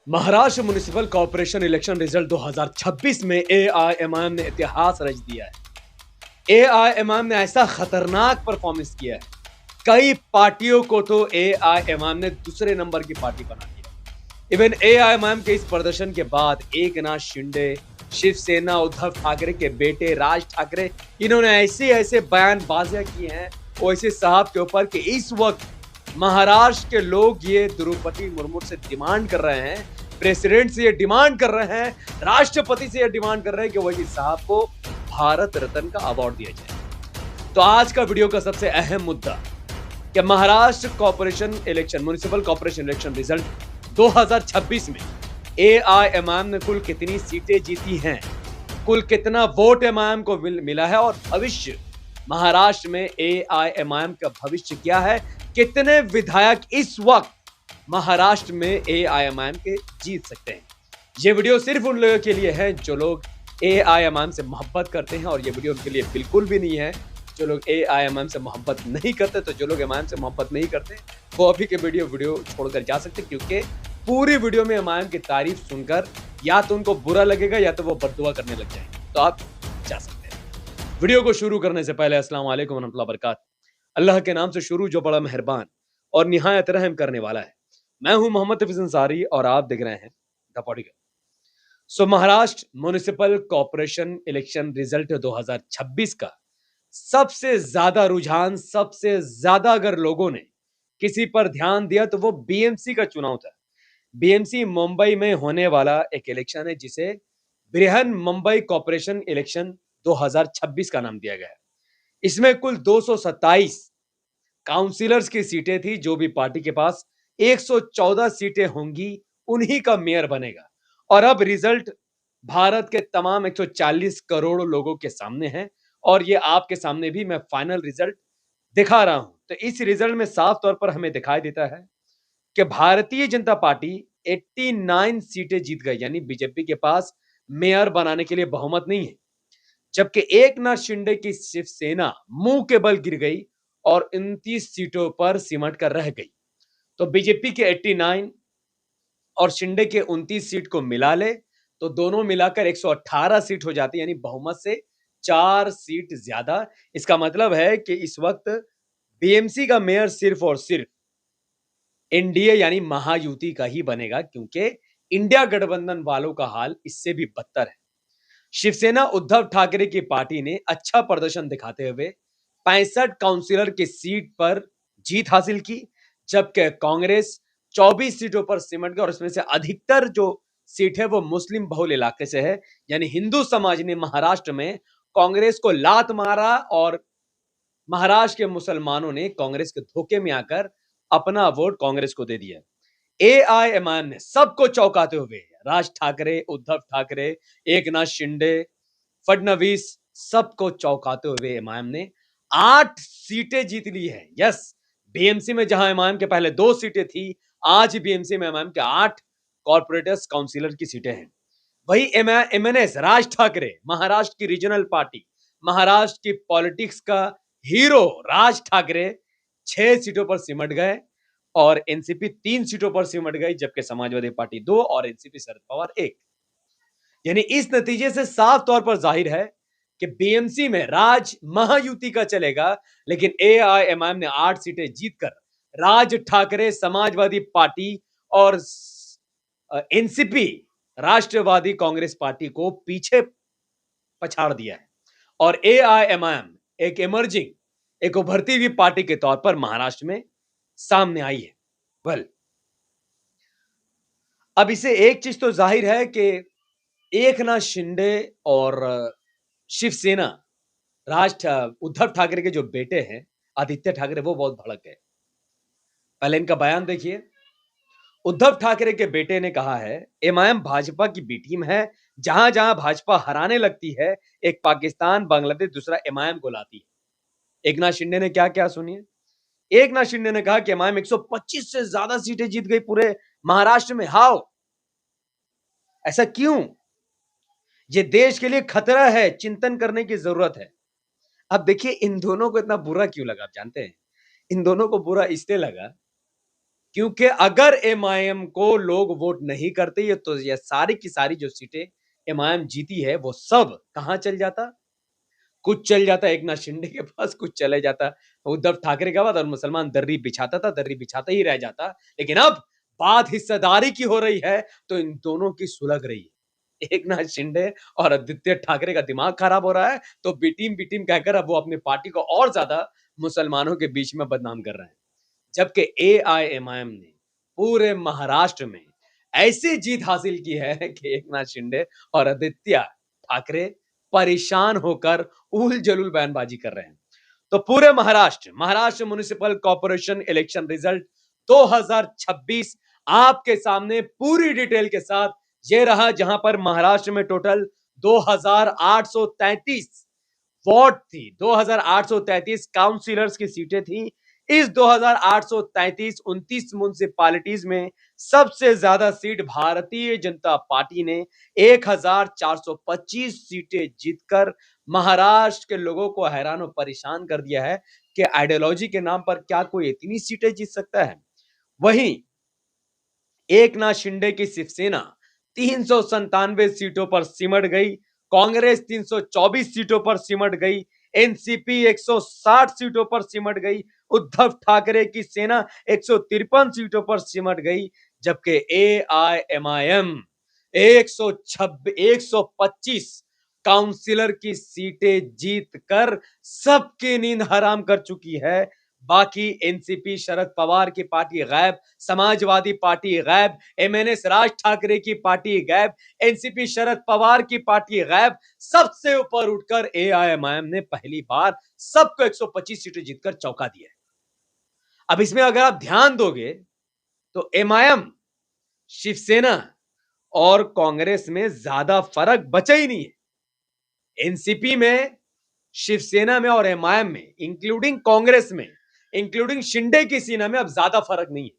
Maharashtra municipal corporation election result 2026 में AIMIM ने इतिहास रच दिया है। एआईएमआईएम ने ऐसा खतरनाक परफॉर्मेंस किया है, कई पार्टियों को तो एआईएमआईएम ने दूसरे नंबर की पार्टी बना दिया। इवन एआईएमआईएम के इस प्रदर्शन के बाद एकनाथ शिंदे, शिवसेना, उद्धव ठाकरे के बेटे राज ठाकरे, इन्होंने ऐसे ऐसे बयानबाजियां की हैं ओवैसी साहब के ऊपर कि इस वक्त महाराष्ट्र के लोग ये द्रौपदी मुर्मू से डिमांड कर रहे हैं, प्रेसिडेंट से ये डिमांड कर रहे हैं, राष्ट्रपति से ये डिमांड कर रहे हैं कि ओवैसी साहब को भारत रत्न का अवार्ड दिया जाए। तो आज का वीडियो का सबसे अहम मुद्दा कि Maharashtra corporation election, municipal corporation election result 2026 में एआईएमआईएम ने कुल कितनी सीटें जीती हैं, कुल कितना वोट एमआईएम को मिला है और भविष्य महाराष्ट्र में एआईएमआईएम का भविष्य क्या है, कितने विधायक इस वक्त महाराष्ट्र में एआईएमआईएम के जीत सकते हैं। ये वीडियो सिर्फ उन लोगों के लिए है जो लोग एआईएमआईएम से मोहब्बत करते हैं, और ये वीडियो उनके लिए बिल्कुल भी नहीं है जो लोग एआईएमआईएम से मोहब्बत नहीं करते। तो जो लोग एमआईएम से मोहब्बत नहीं करते वो अभी के वीडियो छोड़कर जा सकते, क्योंकि पूरी वीडियो में एमआईएम की तारीफ सुनकर या तो उनको बुरा लगेगा या तो वो बददुआ करने लग जाएंगे। तो आप जा सकते हैं। वीडियो को शुरू करने से पहले अस्सलाम वालेकुम वरहमतुल्लाहि वबरकातुहू। अल्लाह के नाम से शुरू जो बड़ा मेहरबान और निहायत रहम करने वाला है। मैं हूं मोहम्मद हफीज अंसारी और आप देख रहे हैं the podcast. Maharashtra municipal corporation election result 2026 का सबसे ज्यादा रुझान, सबसे ज्यादा अगर लोगों ने किसी पर ध्यान दिया तो वो बीएमसी का चुनाव था। बीएमसी मुंबई में होने वाला एक इलेक्शन है जिसे बृहन मुंबई कॉर्पोरेशन इलेक्शन 2026 का नाम दिया गया है। इसमें कुल 227 काउंसिलर्स की सीटें थी। जो भी पार्टी के पास 114 सीटें होंगी उन्हीं का मेयर बनेगा। और अब रिजल्ट भारत के तमाम 140 करोड़ लोगों के सामने है, और ये आपके सामने भी मैं फाइनल रिजल्ट दिखा रहा हूं। तो इस रिजल्ट में साफ तौर पर हमें दिखाई देता है कि भारतीय जनता पार्टी 89 सीटें जीत गई, यानी बीजेपी के पास मेयर बनाने के लिए बहुमत नहीं है, जबकि एकनाथ शिंदे की शिवसेना मुंह के बल गिर गई और 29 सीटों पर सिमट कर रह गई। तो बीजेपी के 89 और शिंदे के 29 सीट को मिला ले तो दोनों मिलाकर 118 सीट हो जाती है, यानी बहुमत से 4 सीट ज्यादा। इसका मतलब है कि इस वक्त बीएमसी का मेयर सिर्फ और सिर्फ एनडीए यानी महायुति का ही बनेगा, क्योंकि इंडिया गठबंधन वालों का हाल इससे भी बदतर है। शिवसेना उद्धव ठाकरे की पार्टी ने अच्छा प्रदर्शन दिखाते हुए 65 काउंसिलर की सीट पर जीत हासिल की, जबकि कांग्रेस 24 सीटों पर सिमट गई, और इसमें से अधिकतर जो सीट है वो मुस्लिम बहुल इलाके से है। यानी हिंदू समाज ने महाराष्ट्र में कांग्रेस को लात मारा और महाराष्ट्र के मुसलमानों ने कांग्रेस के धोखे में आकर अपना वोट कांग्रेस को दे दिया। एआईएमआईएम ने सबको चौंकाते हुए राज ठाकरे, उद्धव ठाकरे, एकनाथ शिंदे, फडणवीस, सबको चौंकाते हुए एमआईएम ने 8 सीटें जीत ली है। यस, बीएमसी में जहां एमआईएम के पहले 2 सीटें थी, आज बीएमसी में एमआईएम के 8 कॉर्पोरेटर्स काउंसिलर की सीटें हैं। वही एमएनएस राज ठाकरे, महाराष्ट्र की रीजनल पार्टी, महाराष्ट्र की पॉलिटिक्स का हीरो राज ठाकरे 6 सीटों पर सिमट गए, और एनसीपी 3 सीटों पर सिमट गई, जबकि समाजवादी पार्टी 2 और एनसीपी शरद पवार 1। यानी इस नतीजे से साफ तौर पर जाहिर है कि बीएमसी में राज महायुति का चलेगा, लेकिन एआईएमआईएम ने 8 सीटें जीतकर राज ठाकरे, समाजवादी पार्टी और एनसीपी राष्ट्रवादी कांग्रेस पार्टी को पीछे पछाड़ दिया है। और एआईएमआईएम एक इमर्जिंग, एक उभरती हुई पार्टी के तौर पर महाराष्ट्र में सामने आई है। वेल, अब इसे एक चीज तो जाहिर है कि एकनाथ शिंदे और शिवसेना उद्धव ठाकरे के जो बेटे हैं आदित्य ठाकरे, वो बहुत भड़क गए। पहले इनका बयान देखिए। उद्धव ठाकरे के बेटे ने कहा है, एमआईएम भाजपा की बी टीम है, जहां जहां भाजपा हराने लगती है एक पाकिस्तान, बांग्लादेश, दूसरा एमआईएम को लाती है। एकनाथ शिंदे ने क्या क्या सुनिए। एकनाथ शिंदे ने कहा कि एमआईएम 125 से ज्यादा सीटें जीत गई पूरे महाराष्ट्र में। हाउ, ऐसा क्यों? ये देश के लिए खतरा है, चिंतन करने की जरूरत है। अब देखिए इन दोनों को इतना बुरा क्यों लगा, आप जानते हैं? इन दोनों को बुरा इसलिए लगा क्योंकि अगर एमआईएम को लोग वोट नहीं करते ये तो ये सारी की सारी जो सीटें एमआईएम जीती है वो सब कहां चल जाता? कुछ चल जाता एकनाथ शिंदे के पास, कुछ चले जाता उद्धव ठाकरे के पास और मुसलमान दर्री बिछाता था, दर्री बिछाता ही रह जाता। लेकिन अब बात हिस्सेदारी की हो रही है तो इन दोनों की सुलग रही है। एकनाथ शिंदे और आदित्य ठाकरे का दिमाग खराब हो रहा है तो बी टीम कहकर अब वो अपनी पार्टी को और ज्यादा मुसलमानों के बीच में बदनाम कर रहे हैं। जबकि एआईएमआईएम ने पूरे महाराष्ट्र में ऐसी जीत हासिल की है कि एकनाथ शिंदे और आदित्य ठाकरे परेशान होकर उल जलूल बयानबाजी कर रहे हैं। तो पूरे Maharashtra municipal corporation election result 2026 आपके सामने पूरी डिटेल के साथ ये रहा, जहां पर महाराष्ट्र में टोटल 2833 वोट थी, 2833 काउंसिलर्स की सीटें थी। इस 2833 29 म्युनिसिपैलिटीज में सबसे ज्यादा सीट भारतीय जनता पार्टी ने 1425 सीटें जीतकर महाराष्ट्र के लोगों को हैरान और परेशान कर दिया है कि आइडियोलॉजी के नाम पर क्या कोई इतनी सीटें जीत सकता है। वहीं एकनाथ शिंदे की शिवसेना 397 सीटों पर सिमट गई, कांग्रेस 324 सीटों पर सिमट गई, एनसीपी 160 सीटों पर सिमट गई, उद्धव ठाकरे की सेना 153 सीटों पर सिमट गई, जबकि एआईएमआईएम 125 काउंसिलर की सीटें जीत कर सबकी नींद हराम कर चुकी है। बाकी एनसीपी शरद पवार की पार्टी गायब, समाजवादी पार्टी गायब, एमएनएस राज ठाकरे की पार्टी गायब, एनसीपी शरद पवार की पार्टी गायब। सबसे ऊपर उठकर एआईएमआईएम ने पहली बार सबको 125 सीटें जीतकर चौंका दिया है। अब इसमें अगर आप ध्यान दोगे तो एमआईएम, शिवसेना और कांग्रेस में ज्यादा फर्क बचा ही नहीं है। एनसीपी में, शिवसेना में और एमआईएम में, इंक्लूडिंग कांग्रेस में, इंक्लूडिंग शिंदे की सेना में अब ज्यादा फर्क नहीं है,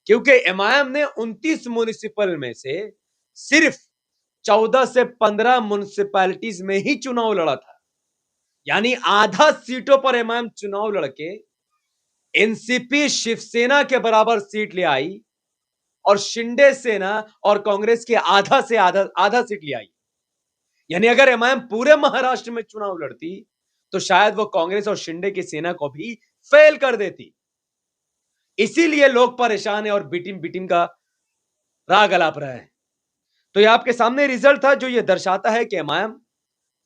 क्योंकि एमआईएम ने 29 म्युनिसिपल में से सिर्फ 14 से 15 म्युनिसिपैलिटीज में ही चुनाव लड़ा था। यानी आधा सीटों पर एमआईएम चुनाव लड़के एनसीपी शिवसेना के बराबर सीट ले आई और शिंदे सेना और कांग्रेस के आधा से आधा सीट ले आई। यानी अगर एमआईएम पूरे महाराष्ट्र में चुनाव लड़ती तो शायद वो कांग्रेस और शिंदे की सेना को भी फेल कर देती। इसीलिए लोग परेशान है और बी टीम का राग अलाप रहा है। तो ये आपके सामने रिजल्ट था जो ये दर्शाता है कि एमआईएम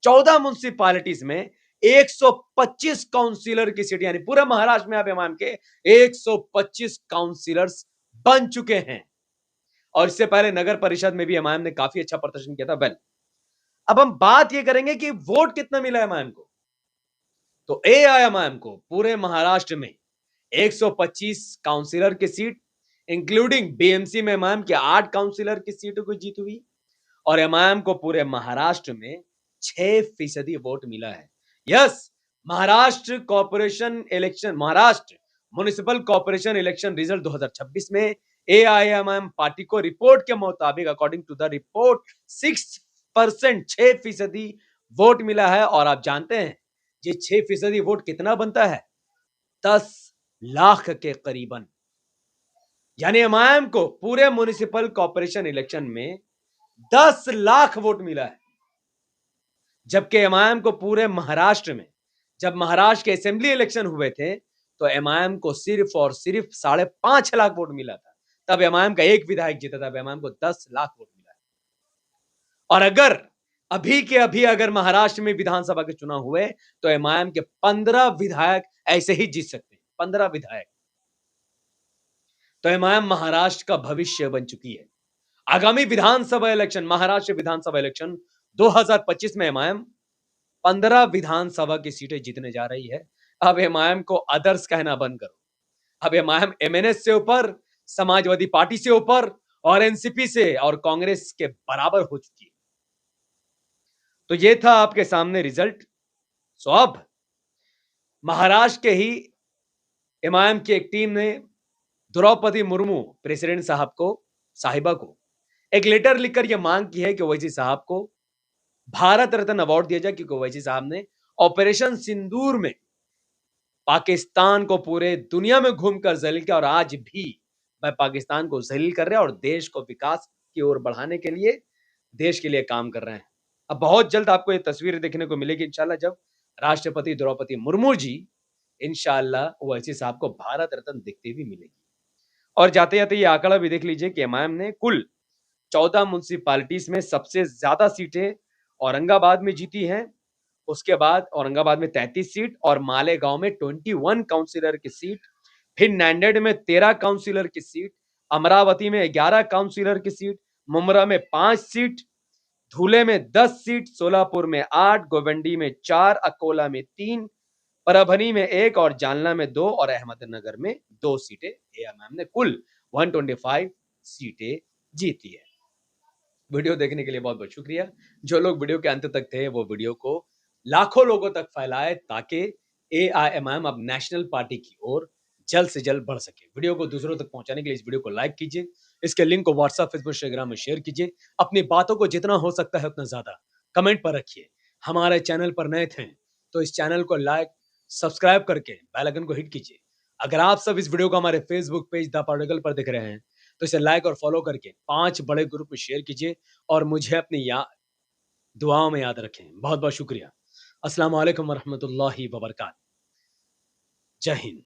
14 म्युनिसिपैलिटीज में 125 काउंसिलर की सीट, यानी पूरे महाराष्ट्र में अब एमआईएम के 125 काउंसिलर्स बन चुके हैं। और इससे पहले नगर परिषद में भी एमआईएम ने काफी अच्छा प्रदर्शन किया था। वेल, अब हम बात ये करेंगे कि वोट कितना मिला एमआईएम को। तो एआईएमआईएम को पूरे महाराष्ट्र में 125 काउंसिलर की सीट, इंक्लूडिंग बीएमसी में एमआईएम के 8 काउंसिलर की सीटों को जीत हुई और एमआईएम को पूरे महाराष्ट्र में 6% वोट मिला है। Yes, Maharashtra municipal corporation election result 2026 में एआईएमआईएम पार्टी को रिपोर्ट के मुताबिक, according to the report, 6% vote मिला है। और आप जानते हैं ये 6% वोट कितना बनता है? 10 लाख के करीबन। यानी एमआईएम को पूरे म्युनिसिपल कॉर्पोरेशन इलेक्शन में 10 लाख वोट मिला है, जबकि एमआईएम को पूरे महाराष्ट्र में, जब महाराष्ट्र के असेंबली इलेक्शन हुए थे तो एमआईएम को सिर्फ और सिर्फ 5.5 लाख वोट मिला था। तब एमआईएम का एक विधायक जीता था, एमआईएम को 10 लाख वोट मिला है। और अगर अभी के अभी अगर महाराष्ट्र में विधानसभा के चुनाव हुए तो एमआईएम के 15 विधायक ऐसे ही जीत सकते हैं, 15 विधायक। तो एमआईएम महाराष्ट्र का भविष्य बन चुकी है। आगामी विधानसभा इलेक्शन, महाराष्ट्र विधानसभा इलेक्शन 2025 में एमआईएम 15 विधानसभा की सीटें जीतने जा रही है। अब एमआईएम को अदर्स कहना बंद करो। अब एमआईएम एमएनएस से ऊपर, समाजवादी पार्टी से ऊपर और एनसीपी से और कांग्रेस के बराबर हो चुकी है। तो ये था आपके सामने रिजल्ट। सो अब महाराष्ट्र के ही एमआईएम की एक टीम ने द्रौपदी मुर्मू प्रेसिडेंट साहिबा को एक लेटर लिखकर यह मांग की है कि ओवैसी साहब को भारत रत्न अवार्ड दिया जाए, क्योंकि ओवैसी साहब ने ऑपरेशन सिंदूर में पाकिस्तान को पूरे दुनिया में घूमकर जलील किया और आज भी वह पाकिस्तान को जलील कर रहे हैं और देश को विकास की ओर बढ़ाने के लिए देश के लिए काम कर रहे हैं। अब बहुत जल्द आपको ये तस्वीर देखने को मिलेगी इंशाल्लाह, जब राष्ट्रपति द्रौपदी मुर्मू जी इंशाल्लाह ओवैसी साहब को भारत रत्न दिखती हुई मिलेगी। और जाते-जाते ये आंकड़ा भी देख लीजिए कि एमआईएम ने कुल 14 म्युनिसिपैलिटीज में सबसे ज्यादा सीटें औरंगाबाद में जीती हैं। उसके बाद औरंगाबाद में 33 सीट और मालेगांव में 21 काउंसिलर की सीट, फिर नांदेड़ में 13 काउंसिलर की सीट, अमरावती में 11 काउंसिलर की सीट, मुमरा में 5 सीट, धुले में 10 सीट, सोलापुर में 8, गोवंडी में 4, अकोला में 3, परभनी में 1 और जालना में 2 और अहमदनगर में 2 सीटें एएमएम ने कुल 125 सीटें जीती है। वीडियो देखने के लिए बहुत बहुत शुक्रिया। जो लोग वीडियो के अंत तक थे वो वीडियो को लाखों लोगों तक फैलाए ताकि एआईएमआईएम अब नेशनल पार्टी की ओर जल्द से जल्द बढ़ सके। वीडियो को दूसरों तक पहुंचाने के लिए इस वीडियो को लाइक कीजिए, इसके लिंक को व्हाट्सएप, फेसबुक, इंस्टाग्राम में शेयर कीजिए। अपनी बातों को जितना हो सकता है उतना ज्यादा कमेंट पर रखिए। हमारे चैनल पर नए थे तो इस चैनल को लाइक, सब्सक्राइब करके बेल आइकन को हिट कीजिए। अगर आप सब इस वीडियो को हमारे फेसबुक पेज द पार्टिकल पर देख रहे हैं तो इसे लाइक और फॉलो करके 5 बड़े ग्रुप में शेयर कीजिए और मुझे अपनी दुआओं में याद रखें। बहुत बहुत शुक्रिया। अस्सलाम वालेकुम वरहमतुल्लाहि वबरकातुहू। जय हिंद।